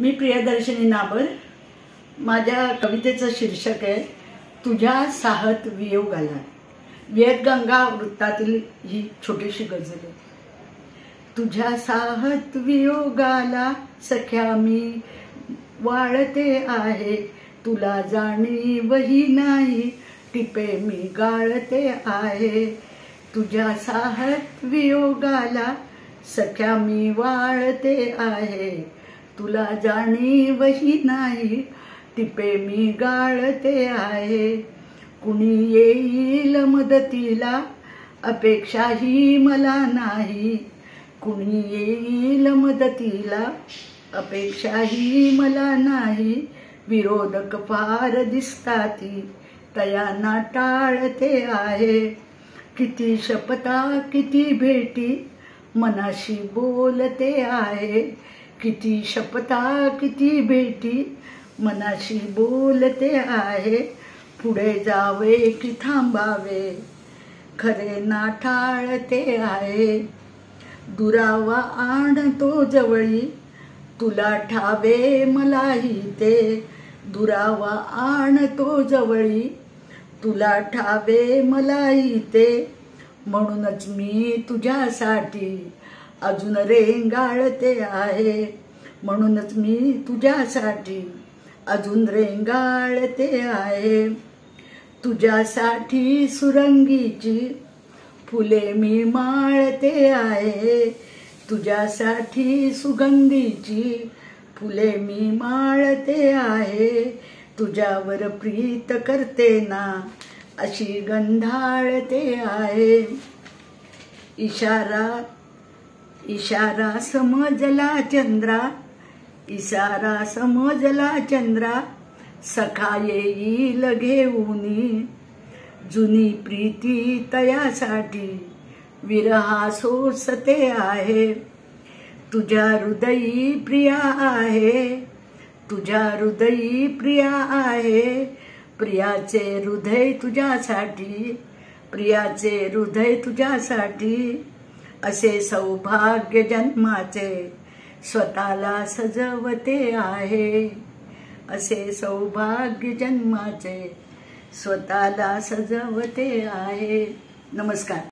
मी प्रियदर्शनी नाबर। माझ्या कवितेचं शीर्षक आहे तुझ्या साहत वियोगाला। वेदगंगा वृत्तातील ही छोटीशी गझल आहे। तुझ्या साहत वियोगाला सख्या मी वाळते आहे, तुला जाणीवही नाही टिपे मी गाळते आहे। तुझ्या साहत वियोगाला सख्या मी वाळते आहे, तुला जाणीवही नाही टिपे मी गाळते आहे। कुणी येईल मदतीला अपेक्षाही मला नाही, कुणी येईल मदतीला अपेक्षाही मला नाही। विरोधक फार दिसताती तयांना टाळते आहे, किती शपथा किती भेटी मनाशी बोलते आहे। किती शपथा किती भेटी मनाशी बोलते आहे। पुढे जावे की थांबावे खरे ना टाळते आहे। दुरावा आणतो जवळी तुला ठावे मलाही ते, दुरावा आणतो जवळी तुला ठावे मलाही ते। म्हणूनच मी तुझ्यासाठी अजून रेंगाळते आहे, म्हणूनच मी तुझ्यासाठी अजून रेंगाळते आहे। तुझ्यासाठी सुरंगीची फुले मी माळते आहे, तुझ्यासाठी सुगंधीची फुले मी माळते आहे। तुझ्यावर प्रीत करते ना अशी गंधाळते आहे। इशारा इशारा समजला चंद्रा, इशारा समजला चंद्रा, सखा येईल घेऊनी जुनी प्रीती तयासाठी विरहा सोसते आहे। तुझ्या हृदयी प्रिया आहे, तुझ्या हृदयी प्रिया आहे। प्रियाचे हृदय तुझ्यासाठी, प्रियाचे हृदय तुझ्यासाठी असे सौभाग्य जन्माचे स्वतःला सजवते आहे, असे सौभाग्य जन्माचे स्वतःला सजवते आहे। नमस्कार।